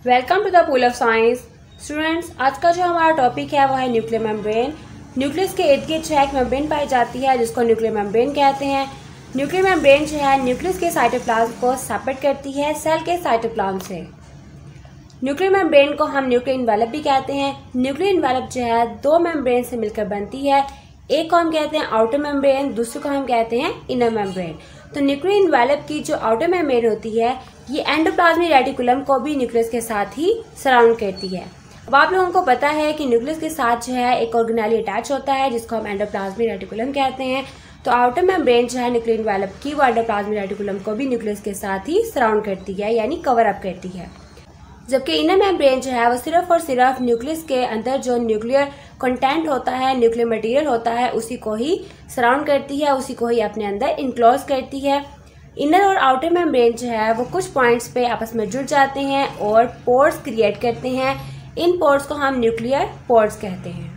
Welcome to the pool of science. Students, आज का जो हमारा टॉपिक है वो है न्यूक्लियर मेम्ब्रेन। न्यूक्लियस के इर्द गिर्द एक मेम्ब्रेन पाई जाती है जिसको न्यूक्लियर मेम्ब्रेन कहते हैं। न्यूक्लियर मेम्ब्रेन जो है न्यूक्लियस के साइटोप्लाज्म को सेपरेट करती है सेल के साइटोप्लाज्म से। न्यूक्लियर मेम्ब्रेन को हम न्यूक्लियर इन्वेलप भी कहते हैं। न्यूक्लियर इन्वेलप जो है दो मेम्ब्रेन से मिलकर बनती है। एक को हम कहते हैं आउटर मेम्ब्रेन, दूसरे को हम कहते हैं इनर मेम्ब्रेन। तो न्यूक्लियर इन्वेलप की जो आउटर मेम्ब्रेन होती है ये एंडोप्लाज्मिक रेटिकुलम को भी न्यूक्लियस के साथ ही सराउंड करती है। अब आप लोगों को पता है कि न्यूक्लियस के साथ जो है एक ऑर्गेनेली अटैच होता है जिसको हम एंडोप्लाज्मिक रेटिकुलम कहते हैं। तो आउटर मेम्ब्रेन जो है न्यूक्लियर इन्वेलप की वो एंडोप्लाज्मिक रेटिकुलम को भी न्यूक्लियस के साथ ही सराउंड करती है, यानी कवर अप करती है। जबकि इनर मेम्ब्रेन जो है वो सिर्फ और सिर्फ न्यूक्लियस के अंदर जो न्यूक्लियर कंटेंट होता है, न्यूक्लियर मटेरियल होता है, उसी को ही सराउंड करती है, उसी को ही अपने अंदर इनक्लोज करती है। इनर और आउटर मेम्ब्रेन जो है वो कुछ पॉइंट्स पे आपस में जुड़ जाते हैं और पोर्स क्रिएट करते हैं। इन पोर्स को हम न्यूक्लियर पोर्स कहते हैं।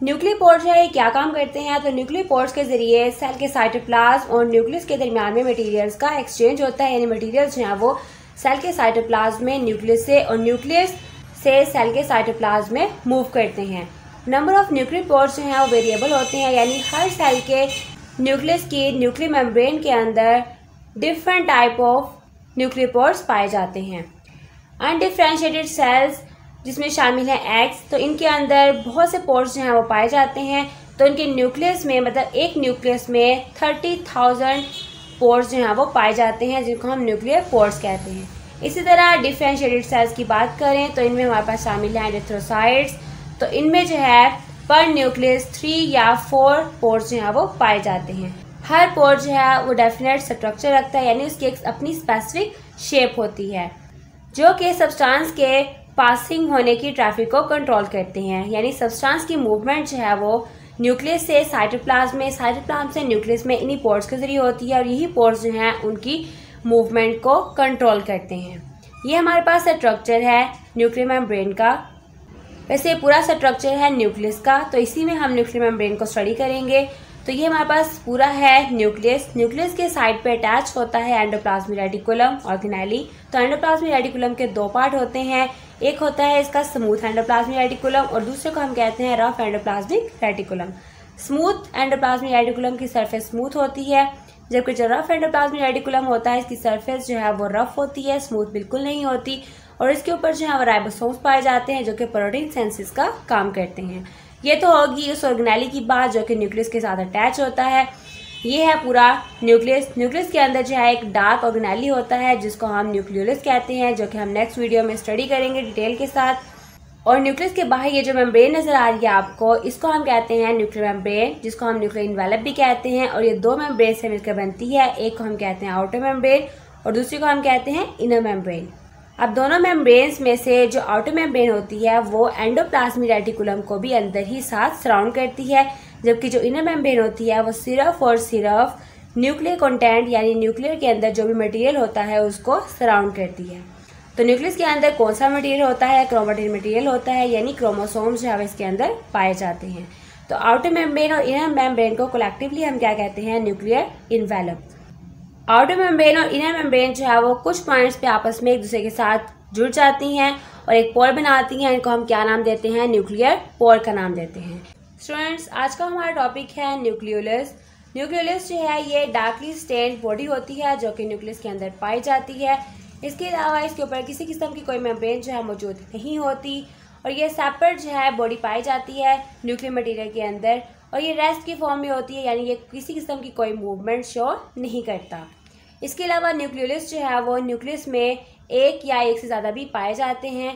न्यूक्लियर पोर्स जो है क्या काम करते हैं? तो न्यूक्लियर पोर्स के जरिए सेल के साइटोप्लाज्म और न्यूक्लियस के दरमियान में मटेरियल्स का एक्सचेंज होता है, यानी मटेरियल्स जो हैं वो सेल के साइटोप्लाज्म में न्यूक्लियस से और न्यूक्लियस से सेल के साइटोप्लाज्म में मूव करते हैं। नंबर ऑफ न्यूक्लियर पोर्स जो हैं वो वेरिएबल होते हैं, यानी हर सेल के न्यूक्लियस की न्यूक्लियर मेम्ब्रेन के अंदर different type of nuclear pores पाए जाते हैं। अनडिफरेंशिएटेड सेल्स जिसमें शामिल है एग्स, तो इनके अंदर बहुत से पोर्स जो हैं वो पाए जाते हैं। तो इनके न्यूक्लियस में मतलब एक न्यूक्लियस में 30,000 पोर्स जो हैं वो पाए जाते हैं जिनको हम न्यूक्लियर पोर्स कहते हैं। इसी तरह डिफरेंशिएटेड सेल्स की बात करें तो इनमें हमारे पास शामिल हैं एरिथ्रोसाइट्स, तो इनमें जो है पर न्यूक्लियस 3 या 4 पोर्स जो हैं वो पाए जाते हैं। हर पोर जो है वो डेफिनेट स्ट्रक्चर रखता है, यानी उसकी एक अपनी स्पेसिफिक शेप होती है जो कि सब्सटेंस के पासिंग होने की ट्रैफिक को कंट्रोल करते हैं। यानी सब्सटेंस की मूवमेंट जो है वो न्यूक्लियस से साइटोप्लाज्म में, साइटोप्लाज्म से न्यूक्लियस में इन्हीं पोर्स के जरिए होती है और यही पोर्स जो हैं उनकी मूवमेंट को कंट्रोल करते हैं। ये हमारे पास स्ट्रक्चर है न्यूक्लियर मेम्ब्रेन का। वैसे पूरा स्ट्रक्चर है न्यूक्लियस का, तो इसी में हम न्यूक्लियर मेम्ब्रेन को स्टडी करेंगे। तो ये हमारे पास पूरा है न्यूक्लियस। न्यूक्लियस के साइड पे अटैच होता है एंडोप्लाज्मिक रेटिकुलम ऑर्गेनेली। तो एंडोप्लाज्मिक रेटिकुलम के दो पार्ट होते हैं, एक होता है इसका स्मूथ एंडोप्लाज्मिक रेटिकुलम और दूसरे को हम कहते हैं rough endoplasmic reticulum. Smooth endoplasmic reticulum की सरफेस स्मूथ होती है, जबकि जो रफ एंडोप्लाज्मिक रेटिकुलम होता है इसकी सरफेस जो है वो रफ होती है, स्मूथ बिल्कुल नहीं होती। और इसके ऊपर जो है वो राइबोसोम्स पाए जाते हैं जो कि प्रोटीन सिंथेसिस का काम करते हैं। ये तो होगी उस ऑर्गेनेली की बात जो कि न्यूक्लियस के साथ अटैच होता है। ये है पूरा न्यूक्लियस। न्यूक्लियस के अंदर जो है एक डार्क ऑर्गेनेली होता है जिसको हम न्यूक्लियोलस कहते हैं, जो कि हम नेक्स्ट वीडियो में स्टडी करेंगे डिटेल के साथ। और न्यूक्लियस के बाहर ये जो मेम्ब्रेन नजर आ रही है आपको, इसको हम कहते हैं न्यूक्लियर मेम्ब्रेन, जिसको हम न्यूक्लियर इन्वेलप भी कहते हैं। और ये दो मेम्ब्रेन से मिलकर बनती है, एक को हम कहते हैं आउटर मेम्ब्रेन और दूसरी को हम कहते हैं इनर मेम्ब्रेन। अब दोनों मेम्ब्रेन्स में से जो आउटर मेम्ब्रेन होती है वो एंडोप्लाज्मिक रेटिकुलम को भी अंदर ही साथ सराउंड करती है, जबकि जो इनर मेम्ब्रेन होती है वो सिर्फ और सिर्फ न्यूक्लियर कंटेंट यानी न्यूक्लियर के अंदर जो भी मटेरियल होता है उसको सराउंड करती है। तो न्यूक्लियस के अंदर कौन सा मटेरियल होता है? क्रोमैटिन मटेरियल होता है, यानी क्रोमोसोम्स जो है इसके अंदर पाए जाते हैं। तो आउटर मेम्ब्रेन और इनर मेम्ब्रेन को कलेक्टिवली हम क्या कहते हैं? Nuclear envelope. आउटर मेम्ब्रेन और इनर मेम्ब्रेन जो है वो कुछ पॉइंट्स पे आपस में एक दूसरे के साथ जुड़ जाती हैं और एक पोर बनाती हैं। इनको हम क्या नाम देते हैं? न्यूक्लियर पोर का नाम देते हैं। स्टूडेंट्स, आज का हमारा टॉपिक है न्यूक्लियोलस। न्यूक्लियोलस जो है ये डार्कली स्टेन्ड बॉडी होती है जो कि न्यूक्लियस के अंदर पाई जाती है। इसके अलावा इसके ऊपर किसी किस्म की कोई मेम्ब्रेन जो है मौजूद नहीं होती और ये सेपरेट जो है बॉडी पाई जाती है न्यूक्लियर मटेरियल के अंदर और ये रेस्ट की फॉर्म में होती है, यानी ये किसी किस्म की कोई मूवमेंट शो नहीं करता। इसके अलावा न्यूक्लियोलस जो है वो न्यूक्लियस में एक या एक से ज़्यादा भी पाए जाते हैं।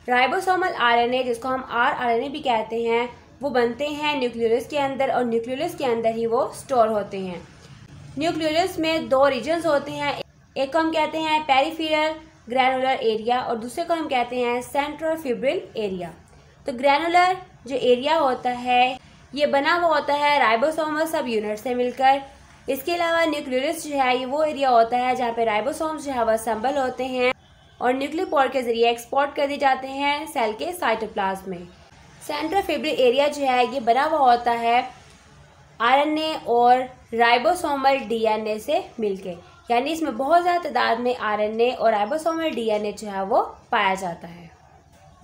राइबोसोमल आरएनए, जिसको हम आरएनए भी कहते हैं, वो बनते हैं न्यूक्लियोलस के अंदर और न्यूक्लियोलस के अंदर ही वो स्टोर होते हैं। न्यूक्लियोलस में दो रीजन्स होते हैं, एक को हम कहते हैं पेरिफेरल ग्रैनुलर एरिया और दूसरे को हम कहते हैं सेंट्रोफिब्रिल एरिया। तो ग्रैनुलर जो एरिया होता है ये बना हुआ होता है राइबोसोमल सब यूनिट से मिलकर। इसके अलावा न्यूक्लियोलस जो है ये वो एरिया होता है जहाँ पे राइबोसोम्स जो है वह असेंबल होते हैं और न्यूक्लियर पोर के जरिए एक्सपोर्ट कर दिए जाते हैं सेल के साइटोप्लाज्म में। सेंट्रोफिब्रिल एरिया जो है ये बना हुआ होता है आरएनए और राइबोसोमल डीएनए से मिलके, यानी इसमें बहुत ज़्यादा तादाद में आरएनए और राइबोसोमल डीएनए जो है वो पाया जाता है।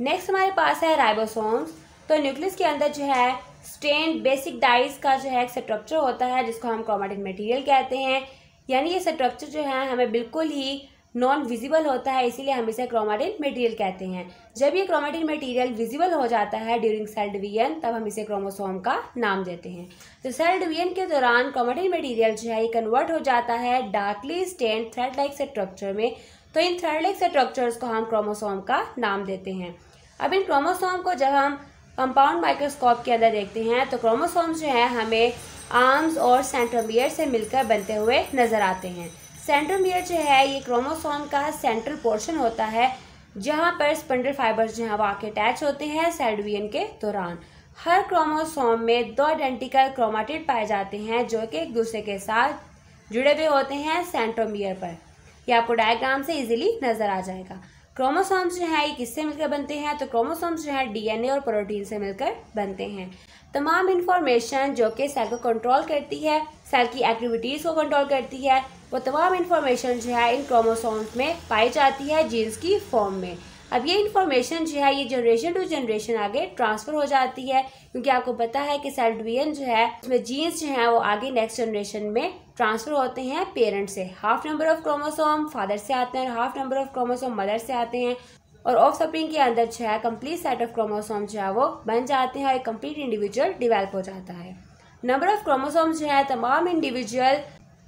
नेक्स्ट हमारे पास है राइबोसोम्स। तो न्यूक्लियस के अंदर जो है स्ट्रेंड बेसिक डाइज का जो है एक स्ट्रक्चर होता है जिसको हम क्रोमैटिन मटेरियल कहते हैं। यानी ये स्ट्रक्चर जो है हमें बिल्कुल ही नॉन विजिबल होता है, इसीलिए हम इसे क्रोमैटिन मटेरियल कहते हैं। जब ये क्रोमैटिन मटेरियल विजिबल हो जाता है ड्यूरिंग सेल डिवीजन, तब हम इसे क्रोमोसोम का नाम देते हैं। तो सेल डिवीजन के दौरान क्रोमैटिन मटेरियल जो है ये कन्वर्ट हो जाता है darkly stained thread like structure में। तो इन थ्रेड लाइक स्ट्रक्चर्स को हम क्रोमोसोम का नाम देते हैं। अब इन क्रोमोसोम को जब हम कंपाउंड माइक्रोस्कोप के अंदर देखते हैं तो क्रोमोसोम्स जो है हमें आर्म्स और सेंट्रोमियर से मिलकर बनते हुए नजर आते हैं। सेंट्रोमियर जो है ये क्रोमोसोम का सेंट्रल पोर्शन होता है जहाँ पर स्पिंडल फाइबर्स जो है वो आके अटैच होते हैं सेल डिवीजन के दौरान। हर क्रोमोसोम में 2 आइडेंटिकल क्रोमैटिड पाए जाते हैं जो कि एक दूसरे के साथ जुड़े हुए होते हैं सेंट्रोमियर पर। ये आपको डायग्राम से इजीली नजर आ जाएगा। क्रोमोसोम्स जो है ये किससे मिलकर बनते हैं? तो क्रोमोसोम्स जो है डीएनए और प्रोटीन से मिलकर बनते हैं। तमाम इंफॉर्मेशन जो कि सेल को कंट्रोल करती है, सेल की एक्टिविटीज़ को कंट्रोल करती है, वो तमाम इंफॉर्मेशन जो है इन क्रोमोसोम्स में पाई जाती है जीन्स की फॉर्म में। अब ये इंफॉर्मेशन जो है ये जनरेशन टू जनरेशन आगे ट्रांसफ़र हो जाती है, क्योंकि आपको पता है कि सेल डिवीजन जो है उसमें जीन्स जो है वो आगे नेक्स्ट जनरेशन में ट्रांसफ़र होते हैं पेरेंट से। Half number of chromosome father से आते हैं और half number of chromosome mother से आते हैं, और ऑफस्प्रिंग के अंदर जो है कंप्लीट सेट ऑफ क्रोमोसोम जो है वो बन जाते हैं और एक कंप्लीट इंडिविजुअल डेवलप हो जाता है। नंबर ऑफ क्रोमोसोम्स जो है तमाम इंडिविजुअल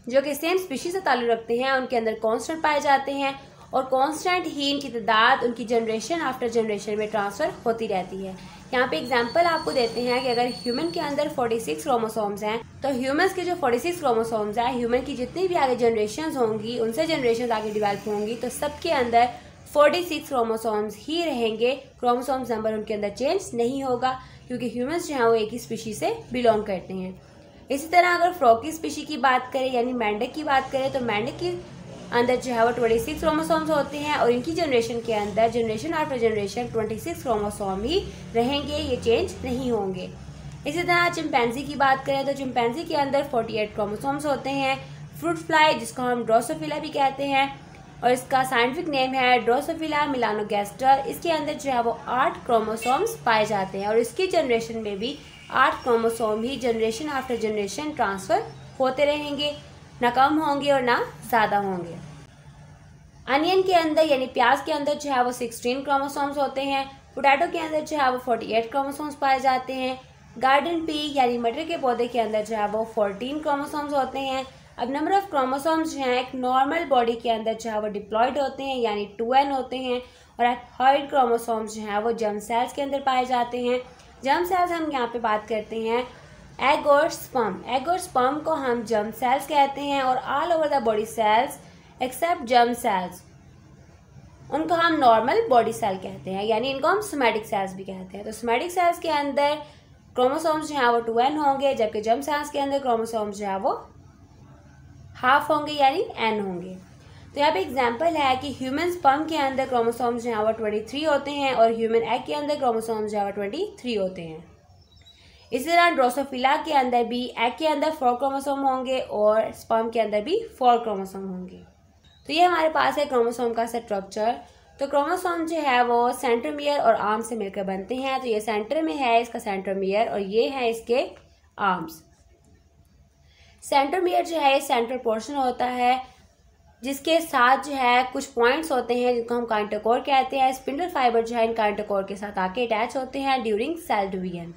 जो कि सेम स्पीशीज से ताल्लुक़ रखते हैं उनके अंदर कांस्टेंट पाए जाते हैं, और कांस्टेंट ही इनकी तादाद उनकी जनरेशन आफ्टर जनरेशन में ट्रांसफ़र होती रहती है। यहाँ पे एग्जांपल आपको देते हैं कि अगर ह्यूमन के अंदर 46 क्रोमोसोम्स हैं तो ह्यूमन्स के जो 46 क्रोमोसोम्स हैं, ह्यूमन की जितनी भी आगे जनरेशन होंगी उनसे जनरेशन आगे डेवलप होंगी तो सबके अंदर 46 क्रोमोसोम्स ही रहेंगे। क्रोमोसोम्स नंबर उनके अंदर चेंज नहीं होगा, क्योंकि ह्यूमन्स जो हैं वो एक ही स्पीशी से बिलोंग करते हैं। इसी तरह अगर फ्रॉग की स्पीशी की बात करें यानी मेंढक की बात करें तो मेंढक के अंदर जो है वो 26 क्रोमोसोम्स होते हैं, और इनकी जनरेशन के अंदर जनरेशन आफ्टर जनरेशन 26 क्रोमोसोम ही रहेंगे, ये चेंज नहीं होंगे। इसी तरह चिंपैंजी की बात करें तो चिंपैंजी के अंदर 48 क्रोमोसोम्स होते हैं। फ्रूट फ्लाई जिसको हम ड्रोसोफिला भी कहते हैं और इसका साइंटिफिक नेम है ड्रोसोफिला मिलानोगैस्टर, इसके अंदर जो है वो 8 क्रोमोसोम्स पाए जाते हैं, और इसकी जनरेशन में भी 8 क्रोमोसोम ही जनरेशन आफ्टर जनरेशन ट्रांसफ़र होते रहेंगे, ना कम होंगे और ना ज़्यादा होंगे। अनियन के अंदर यानी प्याज के अंदर जो है वो 16 क्रोमोसोम्स होते हैं। पोटैटो के अंदर जो है वो 48 क्रोमोसोम्स पाए जाते हैं। गार्डन पी यानी मटर के पौधे के अंदर जो है वो 14 क्रोमोसोम्स होते हैं। अब नंबर ऑफ क्रोमोसोम्स जो हैं एक नॉर्मल बॉडी के अंदर जो है वो डिप्लॉयड होते हैं यानी 2n होते हैं, और हॉइड क्रोमोसोम्स जो हैं वो जर्म सेल्स के अंदर पाए जाते हैं। जर्म सेल्स हम यहाँ पे बात करते हैं एग और स्पर्म। एग और स्पर्म को हम जर्म सेल्स कहते हैं, और all over the body cells except germ cells उनको हम नॉर्मल बॉडी सेल कहते हैं, यानी इनको हम सोमैटिक सेल्स भी कहते हैं। तो सोमैटिक सेल्स के अंदर क्रोमोसोम्स जो हैं वो 2n होंगे, जबकि जर्म सेल्स के अंदर क्रोमोसोम्स जो है वो हाफ होंगे यानी n होंगे। तो यहाँ पे एग्जांपल है कि ह्यूमन स्पर्म के अंदर क्रोमोसोम्स जो है वो 23 होते हैं, और ह्यूमन एग के अंदर क्रोमोसोम्स जो है वो 23 होते हैं। इसी तरह ड्रोसोफिला के अंदर भी एग के अंदर 4 क्रोमोसोम होंगे और स्पर्म के अंदर भी 4 क्रोमोसोम होंगे। तो ये हमारे पास है क्रोमोसोम का स्ट्रक्चर। तो क्रोमोसोम जो है वो सेंट्रोमियर और आर्म से मिलकर बनते हैं। तो ये सेंटर में है इसका सेंट्रोमियर और ये है इसके आर्म्स। सेंट्रोमियर जो है सेंट्रल पोर्शन होता है जिसके साथ जो है कुछ पॉइंट्स होते हैं जिनको हम काइंटोकोर कहते हैं। स्पिंडल फाइबर जो है इन काइंटोकोर के साथ आके अटैच होते हैं ड्यूरिंग सेल डिवीजन।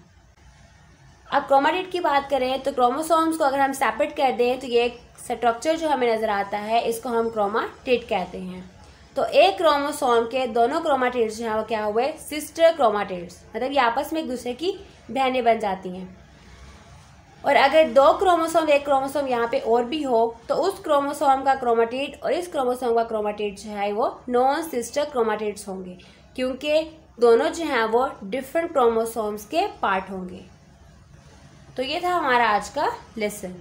अब क्रोमैटिड की बात करें तो क्रोमोसोम्स को अगर हम सेपरेट कर दें तो ये एक स्ट्रक्चर जो हमें नज़र आता है इसको हम क्रोमैटिड कहते हैं। तो एक क्रोमोसोम के दोनों क्रोमैटिड्स जो है वो क्या हुए, सिस्टर क्रोमैटिड्स, मतलब ये आपस में एक दूसरे की बहनें बन जाती हैं। और अगर 2 क्रोमोसोम एक क्रोमोसोम यहाँ पे और भी हो तो उस क्रोमोसोम का क्रोमैटिड और इस क्रोमोसोम का क्रोमैटिड जो है वो नॉन सिस्टर क्रोमैटिड्स होंगे, क्योंकि दोनों जो हैं वो डिफरेंट क्रोमोसोम्स के पार्ट होंगे। तो ये था हमारा आज का लेसन।